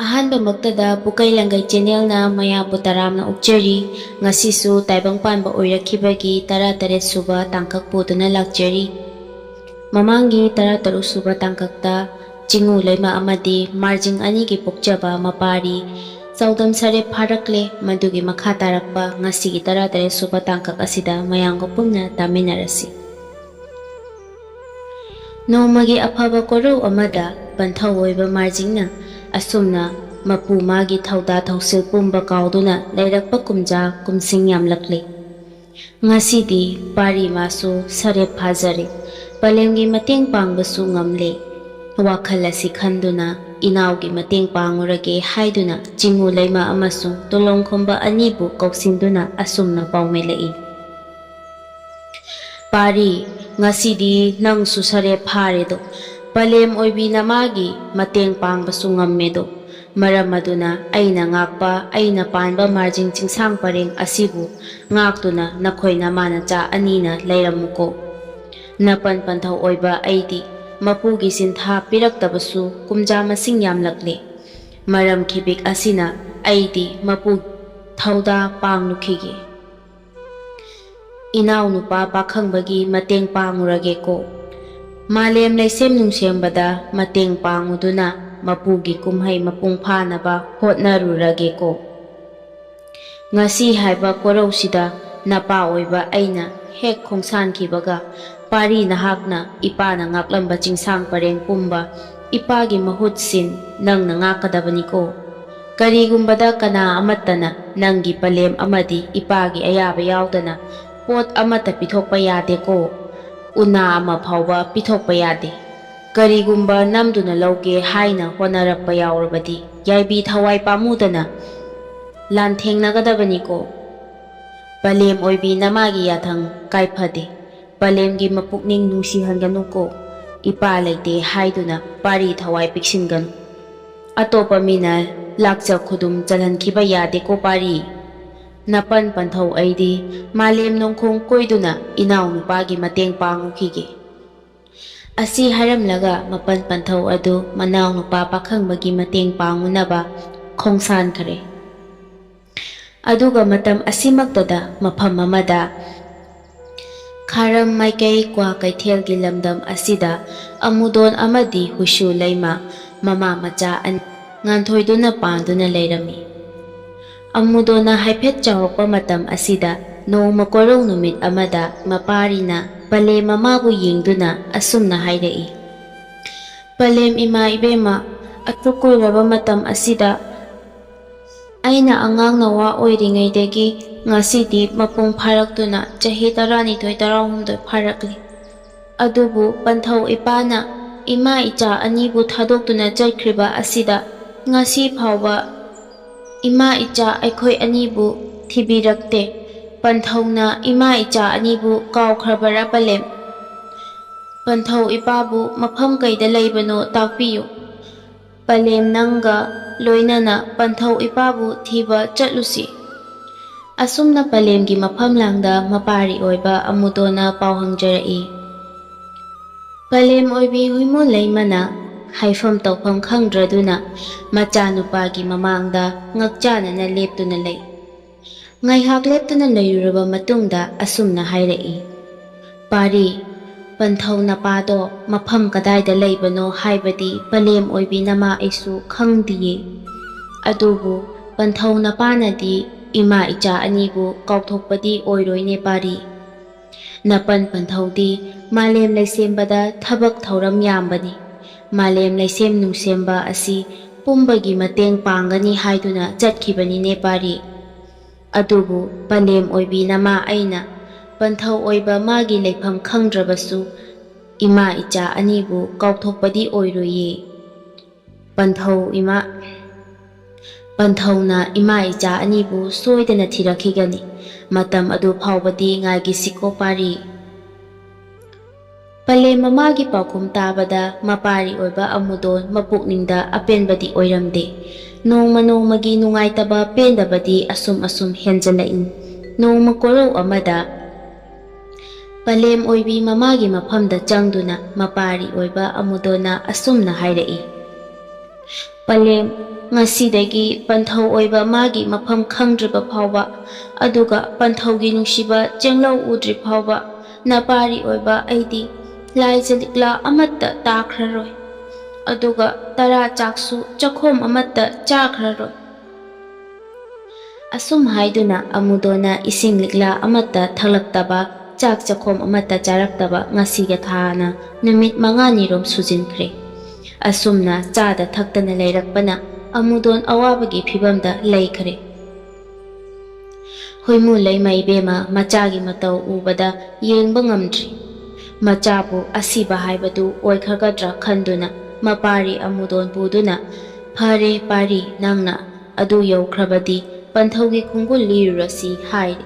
ꯑꯍꯥꯟꯕꯃꯛꯇꯗ ꯄꯨꯀꯩ ꯂꯪꯒꯩ ꯆꯦꯅꯦꯜꯅ ꯃꯌꯥꯝꯕꯨ ꯇꯔꯥꯝꯅ ꯑꯣꯛꯆꯔꯤ꯫ ꯉꯁꯤꯁꯨ ꯇꯥꯏꯕꯪ ꯄꯥꯟꯕ ꯑꯣꯏꯔꯛꯈꯤꯕꯒꯤ 13 ꯁꯨꯕ ꯇꯥꯡꯀꯛ ꯄꯨꯗꯨꯅ ꯂꯥꯛꯆꯔꯤ꯫ ꯃꯃꯥꯡꯒꯤ 13 ꯁꯨꯕ ꯇꯥꯡꯀꯛꯇ ꯆꯤꯡꯎ ꯂꯩꯃ ꯑꯃꯗꯤ ꯃꯥꯔꯖꯤꯡ ꯑꯅꯤꯒꯤ ꯄꯣꯛꯆꯕ ꯃꯄꯥꯔꯤ ꯆꯥꯎꯗꯝ ꯁꯔꯦꯞ ꯐꯥꯔꯛꯂꯦ꯫ ꯃꯗꯨꯒꯤ ꯃꯈꯥ ꯇꯥꯔꯛꯄ ꯉꯁꯤꯒꯤ 13 ꯁꯨꯕ ꯇꯥꯡꯀꯛ ꯑꯁꯤꯗ ꯃꯌꯥꯝꯒ ꯄꯨꯟꯅ ꯇꯥꯃꯤꯟꯅꯔꯁꯤ꯫ ꯅꯣꯡꯃꯒꯤ ꯑꯐꯕ ꯀꯣꯔꯧ ꯑꯃꯗ ꯄꯟꯊꯧ ꯑꯣꯏꯕ ꯃꯥꯔꯖꯤꯡꯅ ꯑꯁꯨꯝꯅ ꯃꯄꯨ ꯃꯥꯒꯤ ꯊꯧꯗꯥ ꯊꯧꯁꯤꯜ ꯄꯨꯝꯕ ꯀꯥꯎꯗꯨꯅ ꯂꯩꯔꯛꯄ ꯀꯨꯝꯖꯥ ꯀꯨꯝꯁꯤꯡ ꯌꯥꯝꯂꯛꯂꯤ꯫ ꯉꯁꯤꯗꯤ ꯄꯥꯔꯤ ꯃꯥꯁꯨ ꯁꯔꯦꯞ ꯐꯥꯖꯔꯦ, ꯄꯂꯦꯝꯒꯤ ꯃꯇꯦꯡ ꯄꯥꯡꯕꯁꯨ ꯉꯝꯂꯦ꯫ ꯋꯥꯈꯜ ꯑꯁꯤ ꯈꯟꯗꯨꯅ ꯏꯅꯥꯎꯒꯤ ꯃꯇꯦꯡ ꯄꯥꯡꯉꯨꯔꯒꯦ ꯍꯥꯏꯗꯨꯅ ꯆꯤꯡꯎ ꯂꯩꯃ ꯑꯃꯁꯨꯡ ꯇꯨꯂꯣꯡꯈꯣꯝꯕ ꯑꯅꯤꯕꯨ ꯀꯧꯁꯤꯟꯗꯨꯅ ꯑꯁꯨꯝꯅ ꯄꯥꯎꯃꯤꯜꯂꯛꯏ꯫ ꯄꯥꯔꯤ, ꯉꯁꯤꯗꯤ ꯅꯪꯁꯨ ꯁꯔꯦꯞ ꯐꯥꯔꯦꯗꯣ, ꯄꯂꯦꯝ ꯑꯣꯏꯕꯤ ꯅꯃꯥꯒꯤ ꯃꯇꯦꯡ ꯄꯥꯡꯕꯁꯨ ꯉꯝꯃꯦꯗꯣ꯫ ꯃꯔꯝ ꯑꯗꯨꯅ ꯑꯩꯅ ꯉꯥꯛꯄ ꯑꯩꯅ ꯄꯥꯟꯕ ꯃꯥꯔꯖꯤꯡ ꯆꯤꯡꯁꯥꯡ ꯄꯔꯦꯡ ꯑꯁꯤꯕꯨ ꯉꯥꯛꯇꯨꯅ ꯅꯈꯣꯏ ꯅꯃꯥꯅꯆꯥ ꯑꯅꯤꯅ ꯂꯩꯔꯝꯃꯨꯀꯣ꯫ ꯅꯄꯟ ꯄꯟꯊꯧ ꯑꯣꯏꯕ ꯑꯩꯗꯤ ꯃꯄꯨꯒꯤ ꯁꯤꯟꯊꯥ ꯄꯤꯔꯛꯇꯕꯁꯨ ꯀꯨꯝꯖꯥ ꯃꯁꯤꯡ ꯌꯥꯝꯂꯛꯂꯦ꯫ ꯃꯔꯝ ꯈꯤꯕꯤꯛ ꯑꯁꯤꯅ ꯑꯩꯗꯤ ꯃꯄꯨ ꯊꯧꯗꯥ ꯄꯥꯡꯂꯨꯈꯤꯒꯦ꯫ ꯏꯅꯥꯎ ꯅꯨꯄꯥ ꯄꯥꯈꯪꯕꯒꯤ ꯃꯇꯦꯡ ꯄꯥꯡꯉꯨꯔꯒꯦꯀꯣ꯫ ꯃꯥꯂꯦꯝ ꯂꯩꯁꯦꯝ ꯅꯨꯡꯁꯦꯝꯕꯗ ꯃꯇꯦꯡ ꯄꯥꯡꯉꯨꯗꯨꯅ ꯃꯄꯨꯒꯤ ꯀꯨꯝꯍꯩ ꯃꯄꯨꯡ ꯐꯥꯅꯕ ꯍꯣꯠꯅꯔꯨꯔꯒꯦꯀꯣ꯫ ꯉꯁꯤ ꯍꯥꯏꯕ ꯀꯣꯔꯧꯁꯤꯗ ꯅꯄꯥ ꯑꯣꯏꯕ ꯑꯩꯅ ꯍꯦꯛ ꯈꯣꯡꯁꯥꯟꯈꯤꯕꯒ ꯄꯥꯔꯤ ꯅꯍꯥꯛꯅ ꯏꯄꯥꯅ ꯉꯥꯛꯂꯝꯕ ꯆꯤꯡꯁꯥꯡ ꯄꯔꯦꯡ ꯄꯨꯝꯕ ꯏꯄꯥꯒꯤ ꯃꯍꯨꯠ ꯁꯤꯟ ꯅꯪꯅ ꯉꯥꯛꯀꯗꯕꯅꯤꯀꯣ꯫ ꯀꯔꯤꯒꯨꯝꯕꯗ ꯀꯅꯥ ꯑꯃꯠꯇꯅ ꯅꯪꯒꯤ ꯄꯂꯦꯝ ꯑꯃꯗꯤ ꯏꯄꯥꯒꯤ ꯑꯌꯥꯕ ꯌꯥꯎꯗꯅ ꯄꯣꯠ ꯑꯃꯠꯇ ꯄꯤꯊꯣꯛꯄ ꯌꯥꯗꯦꯀꯣ꯫ ꯎꯅꯥ ꯑꯃ ꯐꯥꯎꯕ ꯄꯤꯊꯣꯛꯄ ꯌꯥꯗꯦ꯫ ꯀꯔꯤꯒꯨꯝꯕ ꯅꯝꯗꯨꯅ ꯂꯧꯒꯦ ꯍꯥꯏꯅ ꯍꯣꯠꯅꯔꯛꯄ ꯌꯥꯎꯔꯕꯗꯤ ꯌꯥꯏꯕꯤ ꯊꯋꯥꯏ ꯄꯥꯝꯃꯨꯗꯅ ꯂꯥꯟꯊꯦꯡꯅꯒꯗꯕꯅꯤꯀꯣ꯫ ꯄꯂꯦꯝ ꯑꯣꯏꯕꯤ ꯅꯃꯥꯒꯤ ꯌꯥꯊꯪ ꯀꯥꯏꯐꯗꯦ, ꯄꯂꯦꯝꯒꯤ ꯃꯄꯨꯛꯅꯤꯡ ꯅꯨꯡꯁꯤꯍꯟꯒꯅꯨꯀꯣ꯫ ꯏꯄꯥ ꯂꯩꯇꯦ ꯍꯥꯏꯗꯨꯅ ꯄꯥꯔꯤ ꯊꯋꯥꯏ ꯄꯤꯛꯁꯤꯟꯒꯅꯨ꯫ ꯑꯇꯣꯞꯄ ꯃꯤꯅ ꯂꯥꯛꯆ ꯈꯨꯗꯨꯝ ꯆꯜꯍꯟꯈꯤꯕ ꯌꯥꯗꯦꯀꯣ ꯄꯥꯔꯤ꯫ ꯅꯄꯟ ꯄꯟꯊꯧ ꯑꯩꯗꯤ ꯃꯥꯂꯦꯝ ꯅꯣꯡꯈꯣꯡ ꯀꯣꯏꯗꯨꯅ ꯏꯅꯥꯎ ꯅꯨꯄꯥꯒꯤ ꯃꯇꯦꯡ ꯄꯥꯡꯉꯨꯈꯤꯒꯦ꯫ ꯑꯁꯤ ꯍꯥꯏꯔꯝꯂꯒ ꯃꯄꯟ ꯄꯟꯊꯧ ꯑꯗꯨ ꯃꯅꯥꯎ ꯅꯨꯄꯥ ꯄꯥꯈꯪꯕꯒꯤ ꯃꯇꯦꯡ ꯄꯥꯡꯉꯨꯅꯕ ꯈꯣꯡꯁꯥꯟꯈꯔꯦ꯫ ꯑꯗꯨꯒ ꯃꯇꯝ ꯑꯁꯤꯃꯛꯇꯗ ꯃꯐꯝ ꯑꯃꯗ ꯈꯥꯔꯝ ꯃꯥꯏꯀꯩ ꯀ꯭ꯋꯥ ꯀꯩꯊꯦꯜꯒꯤ ꯂꯝꯗꯝ ꯑꯁꯤꯗ ꯑꯃꯨꯗꯣꯟ ꯑꯃꯗꯤ ꯍꯨꯏꯁꯨ ꯂꯩꯃ ꯃꯃꯥ ꯃꯆꯥ ꯑꯅꯤ ꯉꯥꯟꯊꯣꯏꯗꯨꯅ ꯄꯥꯟꯗꯨꯅ ꯂꯩꯔꯝꯃꯤ꯫ ꯑꯃꯨꯗꯣꯟꯅ ꯍꯥꯏꯐꯦꯠ ꯆꯥꯎꯔꯛꯄ ꯃꯇꯝ ꯑꯁꯤꯗ ꯅꯣꯡꯃ ꯀꯣꯔꯧ ꯅꯨꯃꯤꯠ ꯑꯃꯗ ꯃꯄꯥꯔꯤꯅ ꯄꯂꯦꯝ ꯃꯃꯥꯕꯨ ꯌꯦꯡꯗꯨꯅ ꯑꯁꯨꯝꯅ ꯍꯥꯏꯔꯛꯏ꯫ ꯄꯂꯦꯝ ꯏꯃꯥ ꯏꯕꯦꯝꯃ, ꯑꯁꯨꯛ ꯀꯨꯏꯔꯕ ꯃꯇꯝ ꯑꯁꯤꯗ ꯑꯩꯅ ꯑꯉꯥꯡ ꯅꯋꯥ ꯑꯣꯏꯔꯤꯉꯩꯗꯒꯤ ꯉꯁꯤꯗꯤ ꯃꯄꯨꯡ ꯐꯥꯔꯛꯇꯨꯅ ꯆꯍꯤ 12-13 ꯐꯥꯔꯛꯂꯤ꯫ ꯑꯗꯨꯕꯨ ꯄꯟꯊꯧ ꯏꯄꯥꯅ ꯏꯃꯥ ꯏꯆꯥ ꯑꯅꯤꯕꯨ ꯊꯥꯗꯣꯛꯇꯨꯅ ꯆꯠꯈ꯭ꯔꯤꯕ ꯑꯁꯤꯗ ꯉꯁꯤ ꯐꯥꯎꯕ ꯏꯃꯥ ꯏꯆꯥ ꯑꯩꯈꯣꯏ ꯑꯅꯤꯕꯨ ꯊꯤꯕꯤꯔꯛꯇꯦ꯫ ꯄꯟꯊꯧꯅ ꯏꯃꯥ ꯏꯆꯥ ꯑꯅꯤꯕꯨ ꯀꯥꯎꯈ꯭ꯔꯕꯔꯥ ꯄꯂꯦꯝ? ꯄꯟꯊꯧ ꯏꯄꯥꯕꯨ ꯃꯐꯝ ꯀꯩꯗ ꯂꯩꯕꯅꯣ ꯇꯥꯛꯄꯤꯌꯨ꯫ ꯄꯂꯦꯝ ꯅꯪꯒ ꯂꯣꯏꯅꯅ ꯄꯟꯊꯧ ꯏꯄꯥꯕꯨ ꯊꯤꯕ ꯆꯠꯂꯨꯁꯤ꯫ ꯑꯁꯨꯝꯅ ꯄꯂꯦꯝꯒꯤ ꯃꯐꯝꯂꯥꯡꯗ ꯃꯄꯥꯔꯤ ꯑꯣꯏꯕ ꯑꯃꯨꯗꯣꯟꯅ ꯄꯥꯎ ꯍꯪꯖꯔꯛꯏ꯫ ꯄꯂꯦꯝ ꯑꯣꯏꯕꯤ ꯍꯨꯏꯃꯨ ꯂꯩꯃꯅ ꯍꯥꯏꯐꯝ ꯇꯧꯐꯝ ꯈꯪꯗ꯭ꯔꯗꯨꯅ ꯃꯆꯥꯅꯨꯄꯥꯒꯤ ꯃꯃꯥꯡꯗ ꯉꯛꯆꯥꯟꯅꯅ ꯂꯦꯞꯇꯨꯅ ꯂꯩ꯫ ꯉꯥꯏꯍꯥꯛ ꯂꯦꯞꯇꯨꯅ ꯂꯩꯔꯨꯔꯕ ꯃꯇꯨꯡꯗ ꯑꯁꯨꯝꯅ ꯍꯥꯏꯔꯛꯏ꯫ ꯄꯥꯔꯤ, ꯄꯟꯊꯧ ꯅꯄꯥꯗꯣ ꯃꯐꯝ ꯀꯗꯥꯏꯗ ꯂꯩꯕꯅꯣ ꯍꯥꯏꯕꯗꯤ ꯄꯂꯦꯝ ꯑꯣꯏꯕꯤ ꯅꯃꯥ ꯑꯩꯁꯨ ꯈꯪꯗꯤꯌꯦ꯫ ꯑꯗꯨꯕꯨ ꯄꯟꯊꯧ ꯅꯄꯥꯅꯗꯤ ꯏꯃꯥ ꯏꯆꯥ ꯑꯅꯤꯕꯨ ꯀꯥꯎꯊꯣꯛꯄꯗꯤ ꯑꯣꯏꯔꯣꯏꯅꯦ ꯄꯥꯔꯤ꯫ ꯅꯄꯟ ꯄꯟꯊꯧꯗꯤ ꯃꯥꯂꯦꯝ ꯂꯩꯁꯦꯝꯕꯗ ꯊꯕꯛ ꯊꯧꯔꯝ ꯌꯥꯝꯕꯅꯤ꯫ ꯃꯥꯂꯦꯝ ꯂꯩꯁꯦꯝ ꯅꯨꯡꯁꯦꯝꯕ ꯑꯁꯤ ꯄꯨꯝꯕꯒꯤ ꯃꯇꯦꯡ ꯄꯥꯡꯒꯅꯤ ꯍꯥꯏꯗꯨꯅ ꯆꯠꯈꯤꯕꯅꯤꯅꯦ ꯄꯥꯔꯤ꯫ ꯑꯗꯨꯕꯨ ꯄꯂꯦꯝ ꯑꯣꯏꯕꯤ ꯅꯃꯥ ꯑꯩꯅ ꯄꯟꯊꯧ ꯑꯣꯏꯕ ꯃꯥꯒꯤ ꯂꯩꯐꯝ ꯈꯪꯗ꯭ꯔꯕꯁꯨ ꯏꯃꯥ ꯏꯆꯥ ꯑꯅꯤꯕꯨ ꯀꯥꯎꯊꯣꯛꯄꯗꯤ ꯑꯣꯏꯔꯣꯏꯌꯦ꯫ ꯄꯟꯊꯧꯅ ꯏꯃꯥ ꯏꯆꯥ ꯑꯅꯤꯕꯨ ꯁꯣꯏꯗꯅ ꯊꯤꯔꯛꯈꯤꯒꯅꯤ꯫ ꯃꯇꯝ ꯑꯗꯨ ꯐꯥꯎꯕꯗꯤ ꯉꯥꯏꯒꯤꯁꯤꯀꯣ ꯄꯥꯔꯤ꯫ ꯄꯂꯦꯝ ꯃꯃꯥꯒꯤ ꯄꯥꯎꯈꯨꯝ ꯇꯥꯕꯗ ꯃꯄꯥꯔꯤ ꯑꯣꯏꯕ ꯑꯃꯨꯗꯣꯟ ꯃꯄꯨꯛꯅꯤꯡꯗ ꯑꯄꯦꯟꯕꯗꯤ ꯑꯣꯏꯔꯝꯗꯦ꯫ ꯅꯣꯡꯃ ꯅꯣꯡꯃꯒꯤ ꯅꯨꯡꯉꯥꯏꯇꯕ ꯄꯦꯟꯗꯕꯗꯤ ꯑꯁꯨꯝ ꯍꯦꯟꯖꯜꯂꯛꯏ꯫ ꯅꯣꯡꯃ ꯀꯣꯔꯧ ꯑꯃꯗ ꯄꯂꯦꯝ ꯑꯣꯏꯕꯤ ꯃꯃꯥꯒꯤ ꯃꯐꯝꯗ ꯆꯪꯗꯨꯅ ꯃꯄꯥꯔꯤ ꯑꯣꯏꯕ ꯑꯃꯨꯗꯣꯟꯅ ꯑꯁꯨꯝꯅ ꯍꯥꯏꯔꯛꯏ꯫ ꯄꯂꯦꯝ, ꯉꯁꯤꯗꯒꯤ ꯄꯟꯊꯧ ꯑꯣꯏꯕ ꯃꯥꯒꯤ ꯃꯐꯝ ꯈꯪꯗ꯭ꯔꯤꯕ ꯐꯥꯎꯕ ꯑꯗꯨꯒ ꯄꯟꯊꯧꯒꯤ ꯅꯨꯡꯁꯤꯕ ꯆꯦꯡꯂꯧ ꯎꯗ꯭ꯔꯤ ꯐꯥꯎꯕ ꯅꯄꯥꯔꯤ ꯑꯣꯏꯕ ꯑꯩꯗꯤ ꯂꯥꯏꯖ ꯂꯤꯛꯂꯥ ꯑꯃꯠꯇ ꯇꯥꯈ꯭ꯔꯔꯣꯏ ꯑꯗꯨꯒ ꯇꯔꯥ ꯆꯥꯛꯁꯨ ꯆꯈꯣꯝ ꯑꯃꯠꯇ ꯆꯥꯈ꯭ꯔꯔꯣꯏ꯫ ꯑꯁꯨꯝ ꯍꯥꯏꯗꯨꯅ ꯑꯃꯨꯗꯣꯟꯅ ꯏꯁꯤꯡ ꯂꯤꯛꯂꯥ ꯑꯃꯠꯇ ꯊꯛꯂꯛꯇꯕ ꯆꯥꯛ ꯆꯈꯣꯝ ꯑꯃꯠꯇ ꯆꯥꯔꯛꯇꯕ ꯉꯁꯤꯒ ꯊꯥꯅ ꯅꯨꯃꯤꯠ 5ꯅꯤꯔꯣꯝ ꯁꯨꯖꯤꯟꯈ꯭ꯔꯦ꯫ ꯑꯁꯨꯝꯅ ꯆꯥꯗ ꯊꯛꯇꯅ ꯂꯩꯔꯛꯄꯅ ꯑꯃꯨꯗꯣꯟ ꯑꯋꯥꯕꯒꯤ ꯐꯤꯕꯝꯗ ꯂꯩꯈ꯭ꯔꯦ꯫ ꯍꯨꯏꯃꯨ ꯂꯩꯃ ꯏꯕꯦꯝꯃ ꯃꯆꯥꯒꯤ ꯃꯇꯧ ꯎꯕꯗ ꯌꯦꯡꯕ ꯉꯝꯗ꯭ꯔꯤ꯫ ꯃꯆꯥꯕꯨ ꯑꯁꯤꯕ ꯍꯥꯏꯕꯗꯨ ꯑꯣꯏꯈ꯭ꯔꯒꯗ꯭ꯔꯥ ꯈꯟꯗꯨꯅ ꯃꯄꯥꯔꯤ ꯑꯃꯨꯗꯣꯟ ꯄꯨꯗꯨꯅ ꯐꯔꯦ ꯄꯥꯔꯤ ꯅꯪꯅ ꯑꯗꯨ ꯌꯧꯈ꯭ꯔꯕꯗꯤ ꯄꯟꯊꯧꯒꯤ ꯈꯣꯡꯒꯨꯜ ꯂꯤꯔꯨꯔꯁꯤ ꯍꯥꯏꯔꯤ꯫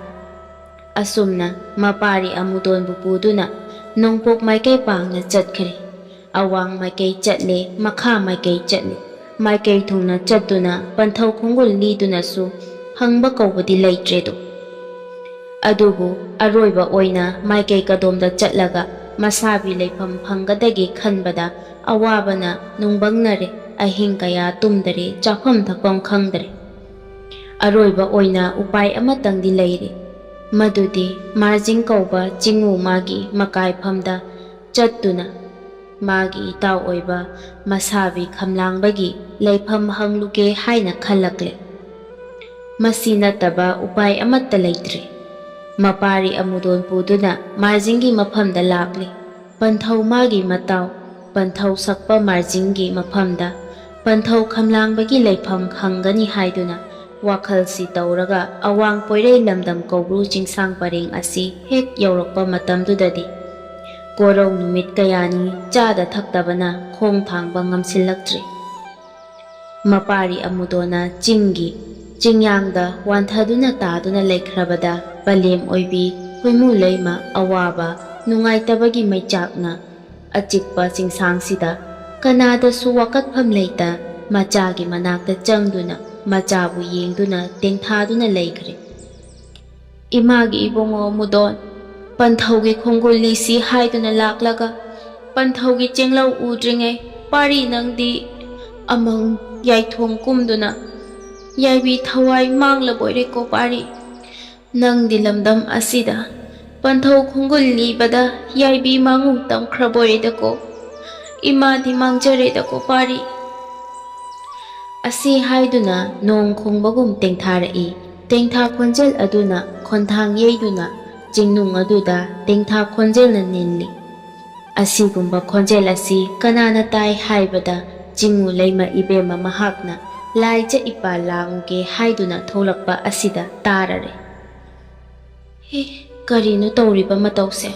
ꯑꯁꯨꯝꯅ ꯃꯄꯥꯔꯤ ꯑꯃꯨꯗꯣꯟꯕꯨ ꯄꯨꯗꯨꯅ ꯅꯣꯡꯄꯣꯛ ꯃꯥꯏꯀꯩ ꯄꯥꯡꯅ ꯆꯠꯈ꯭ꯔꯦ꯫ ꯑꯋꯥꯡ ꯃꯥꯏꯀꯩ ꯆꯠꯂꯦ, ꯃꯈꯥ ꯃꯥꯏꯀꯩ ꯆꯠꯂꯦ, ꯃꯥꯏꯀꯩ ꯊꯨꯡꯅ ꯆꯠꯇꯨꯅ ꯄꯟꯊꯧ ꯈꯣꯡꯒꯨꯜ ꯂꯤꯗꯨꯅꯁꯨ ꯍꯪꯕ ꯀꯧꯕꯗꯤ ꯂꯩꯇ꯭ꯔꯦꯗꯣ꯫ ꯑꯗꯨꯕꯨ ꯑꯔꯣꯏꯕ ꯑꯣꯏꯅ ꯃꯥꯏꯀꯩ ꯀꯗꯣꯝꯗ ꯆꯠꯂꯒ ꯃꯁꯥꯕꯤ ꯂꯩꯐꯝ ꯐꯪꯒꯗꯒꯦ ꯈꯟꯕꯗ ꯑꯋꯥꯕꯅ ꯅꯨꯡꯕꯪꯅꯔꯦ, ꯑꯍꯤꯡ ꯀꯌꯥ ꯇꯨꯝꯗꯔꯦ, ꯆꯥꯐꯝ ꯊꯛꯐꯝ ꯈꯪꯗꯔꯦ꯫ ꯑꯔꯣꯏꯕ ꯑꯣꯏꯅ ꯎꯄꯥꯏ ꯑꯃꯇꯪꯗꯤ ꯂꯩꯔꯦ, ꯃꯗꯨꯗꯤ ꯃꯥꯔꯖꯤꯡ ꯀꯧꯕ ꯆꯤꯡꯉꯨ ꯃꯥꯒꯤ ꯃꯀꯥꯏꯐꯝꯗ ꯆꯠꯇꯨꯅ ꯃꯥꯒꯤ ꯏꯇꯥꯎ ꯑꯣꯏꯕ ꯃꯁꯥꯕꯤ ꯈꯝꯂꯥꯡꯕꯒꯤ ꯂꯩꯐꯝ ꯍꯪꯂꯨꯒꯦ ꯍꯥꯏꯅ ꯈꯜꯂꯛꯂꯦ꯫ ꯃꯁꯤ ꯅꯠꯇꯕ ꯎꯄꯥꯏ ꯑꯃꯠꯇ ꯂꯩꯇ꯭ꯔꯦ꯫ ꯃꯄꯥꯔꯤ ꯑꯃꯨꯗꯣꯟ ꯄꯨꯗꯨꯅ ꯃꯥꯔꯖꯤꯡꯒꯤ ꯃꯐꯝꯗ ꯂꯥꯛꯂꯦ꯫ ꯄꯟꯊꯧ ꯃꯥꯒꯤ ꯃꯇꯥꯎ ꯄꯟꯊꯧ ꯁꯛꯄ ꯃꯥꯔꯖꯤꯡꯒꯤ ꯃꯐꯝꯗ ꯄꯟꯊꯧ ꯈꯝꯂꯥꯡꯕꯒꯤ ꯂꯩꯐꯝ ꯍꯪꯒꯅꯤ ꯍꯥꯏꯗꯨꯅ ꯋꯥꯈꯜꯁꯤ ꯇꯧꯔꯒ ꯑꯋꯥꯡ ꯄꯣꯏꯔꯩ ꯂꯝꯗꯝ ꯀꯧꯕ꯭ꯔꯨ ꯆꯤꯡꯁꯥꯡ ꯄꯔꯦꯡ ꯑꯁꯤ ꯍꯦꯛ ꯌꯧꯔꯛꯄ ꯃꯇꯝꯗꯨꯗꯗꯤ ꯀꯣꯔꯧ ꯅꯨꯃꯤꯠ ꯀꯌꯥꯅꯤ ꯆꯥꯗ ꯊꯛꯇꯕꯅ ꯈꯣꯡ ꯊꯥꯡꯕ ꯉꯝꯁꯤꯜꯂꯛꯇ꯭ꯔꯦ꯫ ꯃꯄꯥꯔꯤ ꯑꯃꯨꯗꯣꯟꯅ ꯆꯤꯡꯒꯤ ꯆꯤꯡꯌꯥꯡꯗ ꯋꯥꯟꯊꯗꯨꯅ ꯇꯥꯗꯨꯅ ꯂꯩꯈ꯭ꯔꯕꯗ ꯄꯂꯦꯝ ꯑꯣꯏꯕꯤ ꯍꯨꯏꯃꯨ ꯂꯩꯃ ꯑꯋꯥꯕ ꯅꯨꯡꯉꯥꯏꯇꯕꯒꯤ ꯃꯩꯆꯥꯛꯅ ꯑꯆꯤꯛꯄ ꯆꯤꯡꯁꯥꯡꯁꯤꯗ ꯀꯅꯥꯗꯁꯨ ꯋꯥꯀꯠꯐꯝ ꯂꯩꯇ ꯃꯆꯥꯒꯤ ꯃꯅꯥꯛꯇ ꯆꯪꯗꯨꯅ ꯃꯆꯥꯕꯨ ꯌꯦꯡꯗꯨꯅ ꯇꯦꯡꯊꯥꯗꯨꯅ ꯂꯩꯈ꯭ꯔꯦ꯫ ꯏꯃꯥꯒꯤ ꯏꯕꯨꯡꯉꯣ ꯑꯃꯨꯗꯣꯟ, ꯄꯟꯊꯧꯒꯤ ꯈꯣꯡꯒꯨꯜ ꯂꯤꯁꯤ ꯍꯥꯏꯗꯨꯅ ꯂꯥꯛꯂꯒ ꯄꯟꯊꯧꯒꯤ ꯆꯦꯡꯂꯧ ꯎꯗ꯭ꯔꯤꯉꯩ ꯄꯥꯔꯤ ꯅꯪꯗꯤ ꯑꯃꯪ ꯌꯥꯏꯊꯣꯡ ꯀꯨꯝꯗꯨꯅ ꯌꯥꯏꯕꯤ ꯊꯋꯥꯏ ꯃꯥꯡꯂꯕꯣꯏꯔꯦꯀꯣ ꯄꯥꯔꯤ꯫ ꯅꯪꯗꯤ ꯂꯝꯗꯝ ꯑꯁꯤꯗ ꯄꯟꯊꯧ ꯈꯣꯡꯒꯨꯜ ꯂꯤꯕꯗ ꯌꯥꯏꯕꯤ ꯃꯥꯡꯉꯨ ꯇꯝꯈ꯭ꯔꯕꯣꯏꯔꯦꯗꯀꯣ, ꯏꯃꯥꯗꯤ ꯃꯥꯡꯖꯔꯦꯗꯀꯣ ꯄꯥꯔꯤ꯫ ꯑꯁꯤ ꯍꯥꯏꯗꯨꯅ ꯅꯣꯡ ꯈꯣꯡꯕꯒꯨꯝ ꯇꯦꯡꯊꯥꯔꯛꯏ꯫ ꯇꯦꯡꯊꯥ ꯈꯣꯟꯖꯦꯜ ꯑꯗꯨꯅ ꯈꯣꯟꯊꯥꯡ ꯌꯩꯗꯨꯅ ꯆꯤꯡꯅꯨꯡ ꯑꯗꯨꯗ ꯇꯦꯡꯊꯥ ꯈꯣꯟꯖꯦꯜꯅ ꯅꯤꯜꯂꯤ꯫ ꯑꯁꯤꯒꯨꯝꯕ ꯈꯣꯟꯖꯦꯜ ꯑꯁꯤ ꯀꯅꯥꯅ ꯇꯥꯏ ꯍꯥꯏꯕꯗ ꯆꯤꯡꯉꯨ ꯂꯩꯃ ꯏꯕꯦꯝꯃ ꯃꯍꯥꯛꯅ ꯂꯥꯏꯖ ꯏꯄꯥꯜ ꯂꯥꯡꯉꯨꯒꯦ ꯍꯥꯏꯗꯨꯅ ꯊꯣꯛꯂꯛꯄ ꯑꯁꯤꯗ ꯇꯥꯔꯔꯦ꯫ ꯀꯔꯤꯅꯣ ꯇꯧꯔꯤꯕ ꯃꯇꯧꯁꯦ?